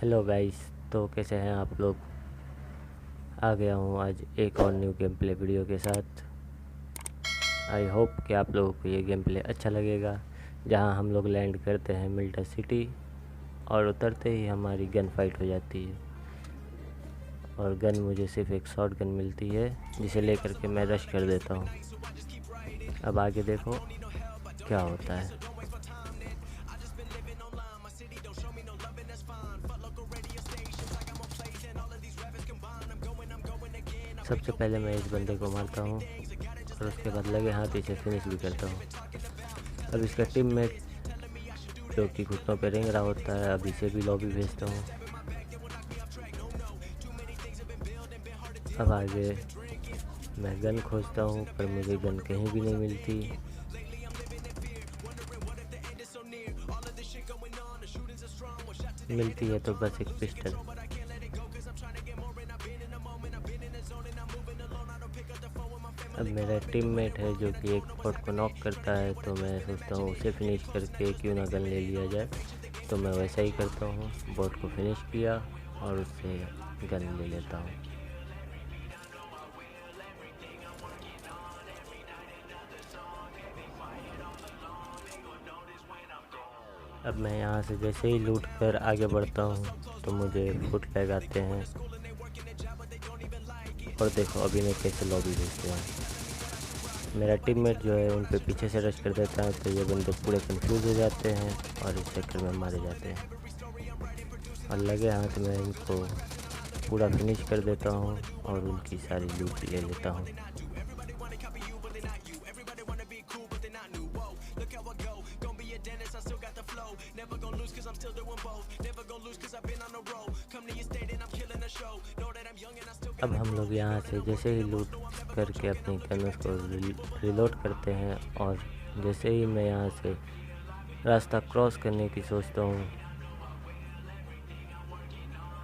Hello guys, तो कैसे हैं आप लोग। आ गया हूँ आज एक और न्यू गेम प्ले वीडियो के साथ। आई होप कि आप लोगों को ये गेम प्ले अच्छा लगेगा, जहाँ हम लोग लैंड करते हैं मिल्टा सिटी और उतरते ही हमारी गन फाइट हो जाती है। और गन मुझे सिर्फ एक शॉट गन मिलती है, जिसे लेकर के मैं रश कर देता हूँ। अब आगे देखो क्या होता है। सबसे पहले मैं इस बंदे को मारता हूँ और उसके बाद लगे हाथ इसे फिनिश भी करता हूँ। अब इसका टीममेट जो कि घुटनों पे रेंग रहा होता है, अब इसे भी लॉबी भेजता हूँ। अब आगे मैं गन खोजता हूँ, पर मुझे गन कहीं भी नहीं मिलती। मिलती है तो बस एक पिस्टल। अब मेरा टीममेट है जो कि एक बॉट को नॉक करता है, तो मैं सोचता हूँ उसे फिनिश करके क्यों ना गन ले लिया जाए। तो मैं वैसा ही करता हूँ, बॉट को फिनिश किया और उससे गन ले लेता हूँ। अब मैं यहाँ से जैसे ही लूट कर आगे बढ़ता हूँ तो मुझे फुट लैग आते हैं। और देखो अभी मैं कैसे लॉबी भेजते हैं। मेरा टीममेट जो है उन पे पीछे से रश कर देता है, तो ये बंदे पूरे कंफ्यूज हो जाते हैं और इस चक्कर में मारे जाते हैं। और लगे हाथ में इनको पूरा फिनिश कर देता हूँ और उनकी सारी लूट ले लेता हूँ। अब हम लोग यहाँ से जैसे ही लूट करके अपनी गन्स को रिलोड करते हैं, और जैसे ही मैं यहाँ से रास्ता क्रॉस करने की सोचता हूँ,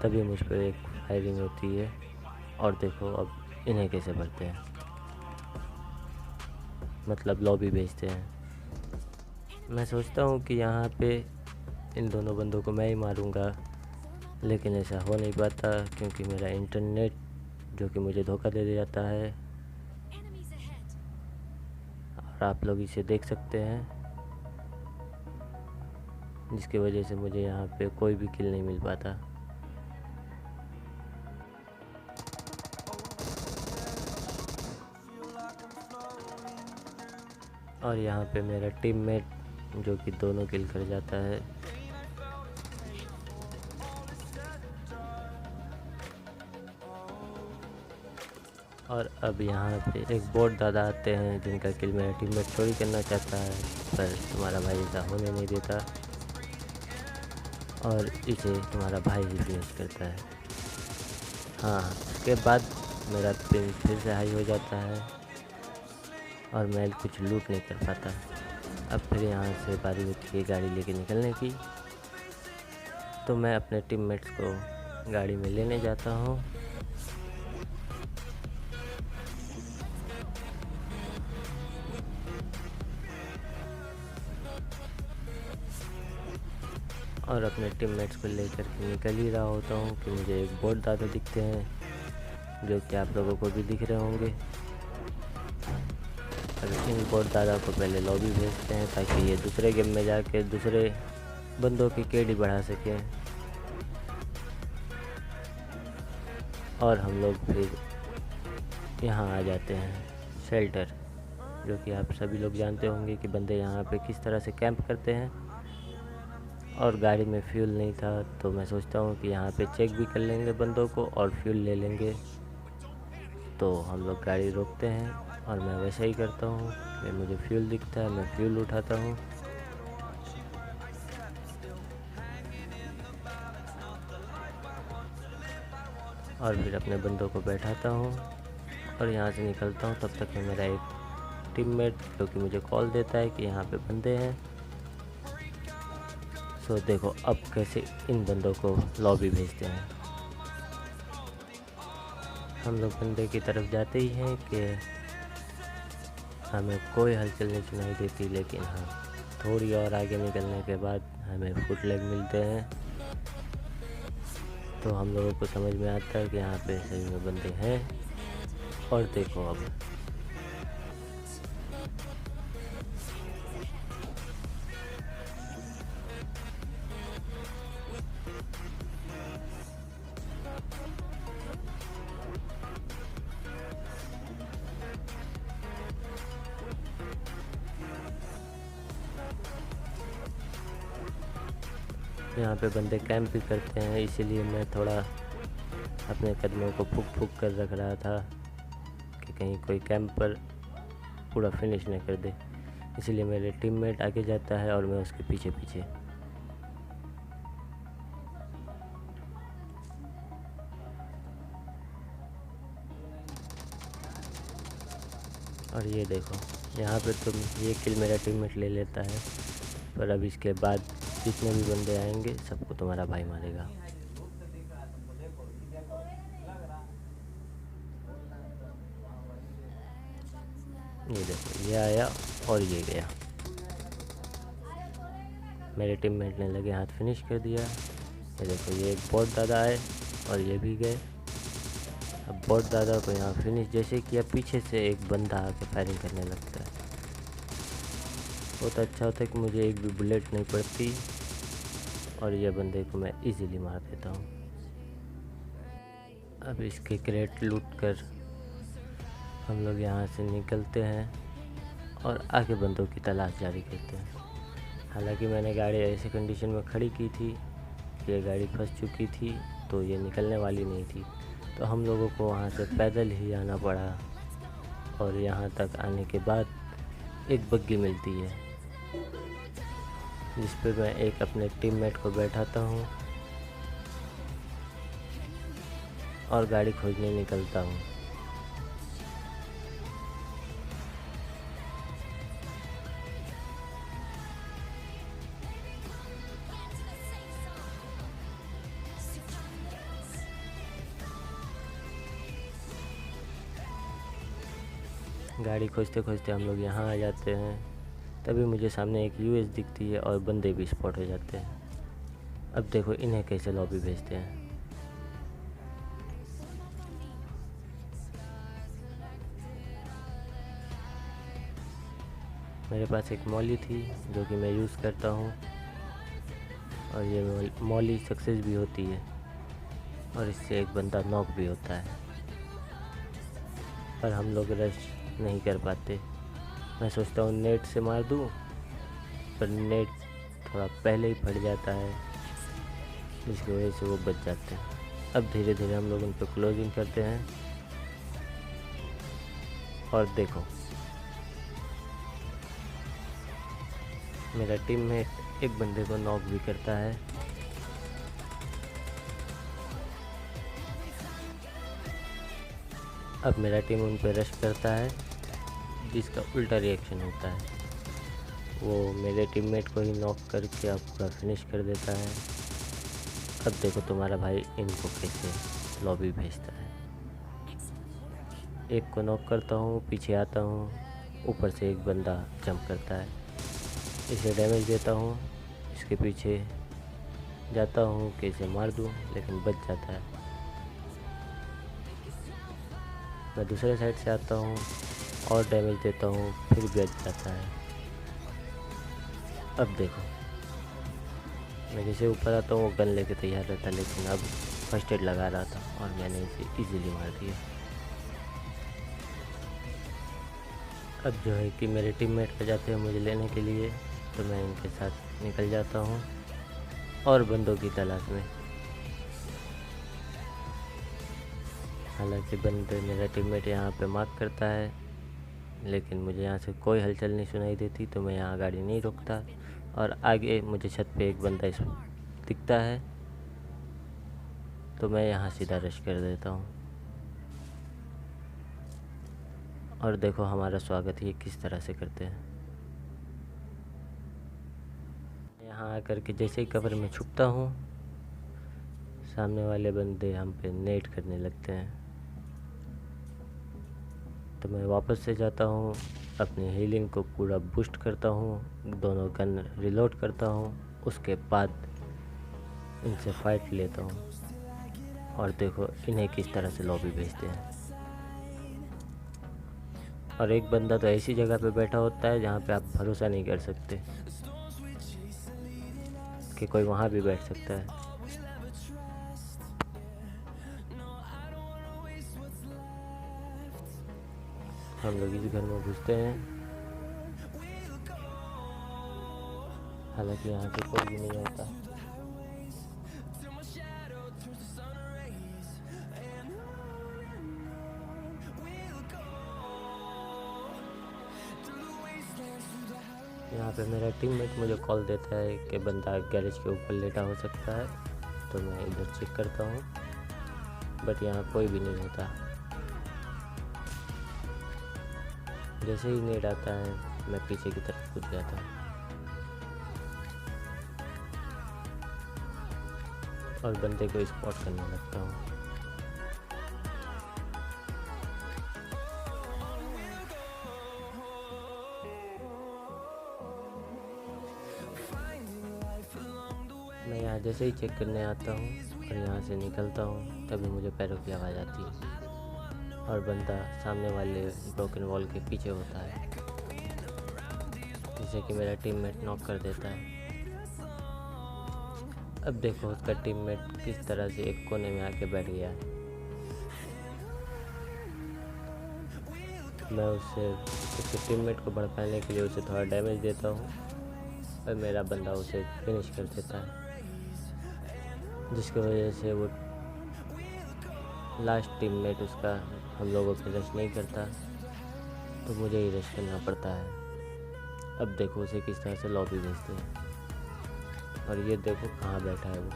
तभी मुझ पर एक फायरिंग होती है। और देखो अब इन्हें कैसे भरते हैं, मतलब लॉबी भेजते हैं। मैं सोचता हूँ कि यहाँ पे इन दोनों बंदों को मैं ही मारूंगा, लेकिन ऐसा हो नहीं पाता क्योंकि मेरा इंटरनेट जो कि मुझे धोखा दे जाता है। और आप लोग इसे देख सकते हैं, जिसकी वजह से मुझे यहाँ पे कोई भी किल नहीं मिल पाता। और यहाँ पे मेरा टीममेट जो कि दोनों किल कर जाता है। और अब यहाँ पे एक बोट दादा आते हैं, जिनका किल मेरा टीममेट चोरी करना चाहता है, पर तुम्हारा भाई ऐसा होने नहीं देता और इसे तुम्हारा भाई ही फिनिश करता है। हाँ, उसके बाद मेरा पिन फिर से हाई हो जाता है और मैं कुछ लूट नहीं कर पाता। अब फिर यहाँ से बारी होती है गाड़ी लेके निकलने की, तो मैं अपने टीममेट्स को गाड़ी में लेने जाता हूँ। और अपने टीममेट्स को लेकर के निकल ही रहा होता हूँ कि मुझे एक बोट दादा दिखते हैं, जो कि आप लोगों को भी दिख रहे होंगे। और इन बोट दादा को पहले लॉबी भेजते हैं, ताकि ये दूसरे गेम में जाके दूसरे बंदों की केडी बढ़ा सकें। और हम लोग फिर यहाँ आ जाते हैं शेल्टर, जो कि आप सभी लोग जानते होंगे कि बंदे यहाँ पे किस तरह से कैंप करते हैं। और गाड़ी में फ्यूल नहीं था, तो मैं सोचता हूँ कि यहाँ पे चेक भी कर लेंगे बंदों को और फ्यूल ले लेंगे। तो हम लोग गाड़ी रोकते हैं और मैं वैसा ही करता हूँ कि मुझे फ्यूल दिखता है, मैं फ्यूल उठाता हूँ। और फिर अपने बंदों को बैठाता हूँ और यहाँ से निकलता हूँ। तब तक में मेरा एक टीममेट जो कि मुझे कॉल देता है कि यहाँ पे बंदे हैं। सो देखो अब कैसे इन बंदों को लॉबी भेजते हैं। हम लोग बंदे की तरफ जाते ही हैं कि हमें कोई हलचल नहीं सुनाई देती, लेकिन हाँ, थोड़ी और आगे निकलने के बाद हमें फुट लेग मिलते हैं। तो हम लोगों को समझ में आता है कि यहाँ पे सही में बंदे हैं। और देखो अब यहाँ पे बंदे कैंप भी करते हैं, इसीलिए मैं थोड़ा अपने कदमों को फूक फूक कर रख रहा था कि कहीं कोई कैंप पर पूरा फिनिश न कर दे। इसीलिए मेरे टीममेट आगे जाता है और मैं उसके पीछे पीछे। और ये देखो यहाँ पे तुम ये किल मेरा टीममेट ले लेता है, पर अब इसके बाद जितने भी बंदे आएंगे सबको तुम्हारा भाई मारेगा। ये देखो ये आया और ये गया। मेरे टीममेट ने लगे हाथ फिनिश कर दिया। ये देखो ये एक बॉट दादा आए और ये भी गए। अब बॉट दादा को यहाँ फिनिश जैसे किया, पीछे से एक बंदा आके फायरिंग करने लगता है। बहुत अच्छा होता है कि मुझे एक भी बुलेट नहीं पड़ती और ये बंदे को मैं इजीली मार देता हूँ। अब इसके क्रेट लूट कर हम लोग यहाँ से निकलते हैं और आगे बंदों की तलाश जारी करते हैं। हालांकि मैंने गाड़ी ऐसी कंडीशन में खड़ी की थी कि ये गाड़ी फंस चुकी थी, तो ये निकलने वाली नहीं थी, तो हम लोगों को वहाँ से पैदल ही आना पड़ा। और यहाँ तक आने के बाद एक बग्गी मिलती है जिस पे मैं एक अपने टीममेट को बैठाता हूँ और गाड़ी खोजने निकलता हूँ। गाड़ी खोजते खोजते हम लोग यहाँ आ जाते हैं। तभी मुझे सामने एक यूएस दिखती है और बंदे भी स्पॉट हो जाते हैं। अब देखो इन्हें कैसे लॉबी भेजते हैं। मेरे पास एक मॉली थी जो कि मैं यूज़ करता हूँ और ये मॉली सक्सेस भी होती है और इससे एक बंदा नॉक भी होता है, पर हम लोग रश नहीं कर पाते। मैं सोचता हूँ नेट से मार दूँ, पर नेट थोड़ा पहले ही फट जाता है जिसकी वजह से वो बच जाते हैं। अब धीरे धीरे हम लोग उन पर क्लोजिंग करते हैं और देखो मेरा टीममेट एक बंदे को नॉक भी करता है। अब मेरा टीम उन पर रश करता है जिसका उल्टा रिएक्शन होता है, वो मेरे टीममेट को ही नॉक करके अब पूरा फिनिश कर देता है। अब देखो तुम्हारा भाई इनको कैसे लॉबी भेजता है। एक को नॉक करता हूँ, पीछे आता हूँ, ऊपर से एक बंदा जंप करता है, इसे डैमेज देता हूँ, इसके पीछे जाता हूँ कि इसे मार दूँ, लेकिन बच जाता है। मैं दूसरे साइड से आता हूँ और डैमेज देता हूँ, फिर बच जाता है। अब देखो मैं जैसे ऊपर आता हूँ वो गन लेके तैयार रहता, लेकिन अब फर्स्ट एड लगा रहा था और मैंने इसे इजीली मार दिया। अब जो है कि मेरे टीममेट आ जाते हैं मुझे लेने के लिए, तो मैं इनके साथ निकल जाता हूँ और बंदों की तलाश में। हालांकि बंदे मेरा टीममेट यहाँ पे मार्क करता है, लेकिन मुझे यहाँ से कोई हलचल नहीं सुनाई देती, तो मैं यहाँ गाड़ी नहीं रोकता और आगे मुझे छत पे एक बंदा दिखता है, तो मैं यहाँ सीधा रश कर देता हूँ। और देखो हमारा स्वागत ये किस तरह से करते हैं। यहाँ आकर के जैसे ही कवर में छुपता हूँ, सामने वाले बंदे हम पे नेट करने लगते हैं, तो मैं वापस से जाता हूँ, अपनी हीलिंग को पूरा बूस्ट करता हूँ, दोनों गन रिलोड करता हूँ, उसके बाद इनसे फाइट लेता हूँ। और देखो इन्हें किस तरह से लॉबी भेजते हैं। और एक बंदा तो ऐसी जगह पे बैठा होता है जहाँ पे आप भरोसा नहीं कर सकते कि कोई वहाँ भी बैठ सकता है। हम लोग इस घर में घुसते हैं, हालांकि यहाँ पे कोई भी नहीं होता। यहाँ पे मेरा टीममेट मुझे कॉल देता है कि बंदा गैरेज के ऊपर लेटा हो सकता है, तो मैं इधर चेक करता हूँ, बट यहाँ कोई भी नहीं होता। जैसे ही नेट आता है मैं पीछे की तरफ कूद जाता हूँ और बंदे को स्पॉट करने लगता हूँ। मैं यहाँ जैसे ही चेक करने आता हूँ और यहाँ से निकलता हूँ, तभी मुझे पैरों की आवाज़ आती है और बंदा सामने वाले ब्रोकन वॉल के पीछे होता है, जिसे कि मेरा टीममेट नॉक कर देता है। अब देखो उसका टीममेट किस तरह से एक कोने में आके बैठ गया है। मैं उसके टीममेट को भड़काने के लिए उसे थोड़ा डैमेज देता हूँ और मेरा बंदा उसे फिनिश कर देता है, जिसकी वजह से वो लास्ट टीममेट उसका हम लोगों पे रश नहीं करता, तो मुझे ही रश करना पड़ता है। अब देखो उसे किस तरह से लॉबी भेजते हैं और ये देखो कहाँ बैठा है वो।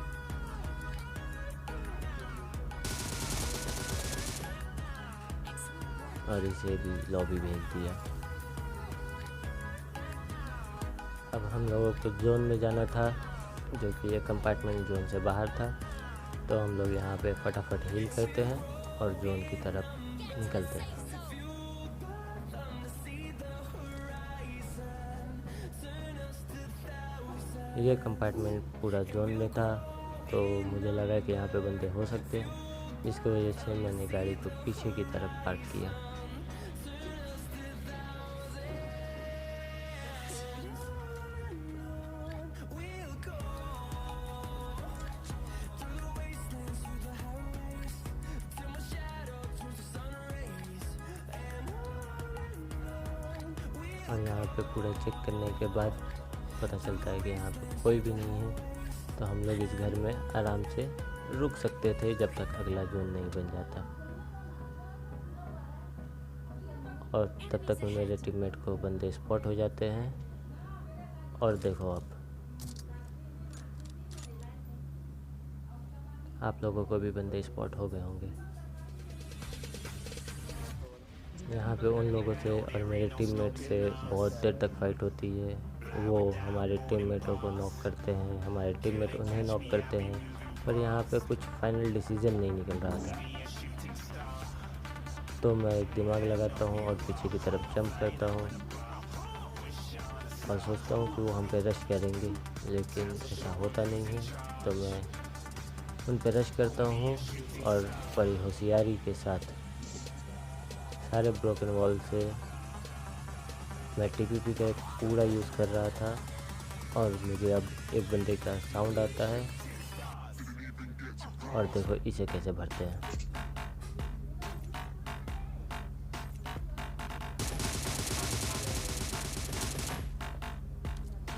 और इसे भी लॉबी भेज दिया। अब हम लोगों को जोन में जाना था, जो कि ये कंपार्टमेंट जोन से बाहर था, तो हम लोग यहाँ पे फटाफट हील करते हैं और जोन की तरफ निकलते हैं। ये कंपार्टमेंट पूरा जोन में था, तो मुझे लगा कि यहाँ पे बंदे हो सकते हैं, जिसकी वजह से मैंने गाड़ी को पीछे की तरफ पार्क किया। और यहाँ पे पूरा चेक करने के बाद पता चलता है कि यहाँ पे कोई भी नहीं है, तो हम लोग इस घर में आराम से रुक सकते थे जब तक अगला जोन नहीं बन जाता। और तब तक में मेरे टीममेट को बंदे स्पॉट हो जाते हैं। और देखो अब आप लोगों को भी बंदे स्पॉट हो गए होंगे। यहाँ पे उन लोगों से और मेरे टीममेट से बहुत देर तक फाइट होती है। वो हमारे टीममेटों को नॉक करते हैं, हमारे टीममेट उन्हें नॉक करते हैं, पर यहाँ पे कुछ फाइनल डिसीजन नहीं निकल रहा था। तो मैं दिमाग लगाता हूँ और पीछे की तरफ जंप करता हूँ और सोचता हूँ कि वो हम पे रश करेंगे, लेकिन ऐसा होता नहीं है। तो मैं उन पे रश करता हूँ और बड़ी होशियारी के साथ सारे ब्रोकन वॉल से मैं टीपीपी का पूरा यूज़ कर रहा था। और मुझे अब एक बंदे का साउंड आता है और देखो इसे कैसे भरते हैं।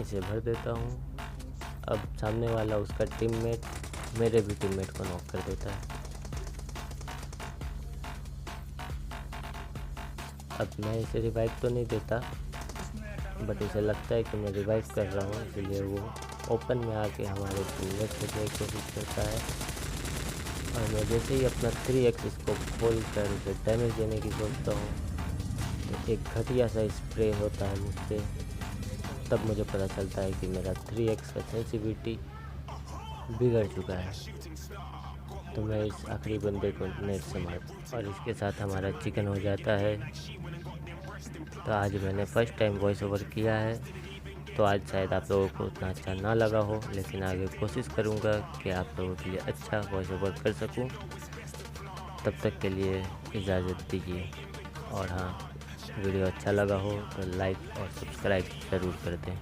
इसे भर देता हूँ। अब सामने वाला उसका टीममेट मेरे भी टीममेट को नॉक कर देता है। अब मैं इसे रिवाइव तो नहीं देता, बट उसे लगता है कि मैं रिवाइव कर रहा हूँ, इसलिए वो ओपन में आके हमारे टीममेट को देखने की कोशिश करता है। और मैं जैसे ही अपना 3x इसको खोल कर उसे डैमेज देने की सोचता हूँ, तो एक घटिया सा स्प्रे होता है मुझसे। तब मुझे पता चलता है कि मेरा 3x का सेंसिटिविटी बिगड़ चुका है। तो मैं इस आखिरी बंदे को नेट से मारता और इसके साथ हमारा चिकन हो जाता है। तो आज मैंने फ़र्स्ट टाइम वॉइस ओवर किया है, तो आज शायद आप लोगों को उतना अच्छा ना लगा हो, लेकिन आगे कोशिश करूँगा कि आप लोगों के लिए अच्छा वॉइस ओवर कर सकूँ। तब तक के लिए इजाज़त दीजिए। और हाँ, वीडियो अच्छा लगा हो तो लाइक और सब्सक्राइब ज़रूर कर दें।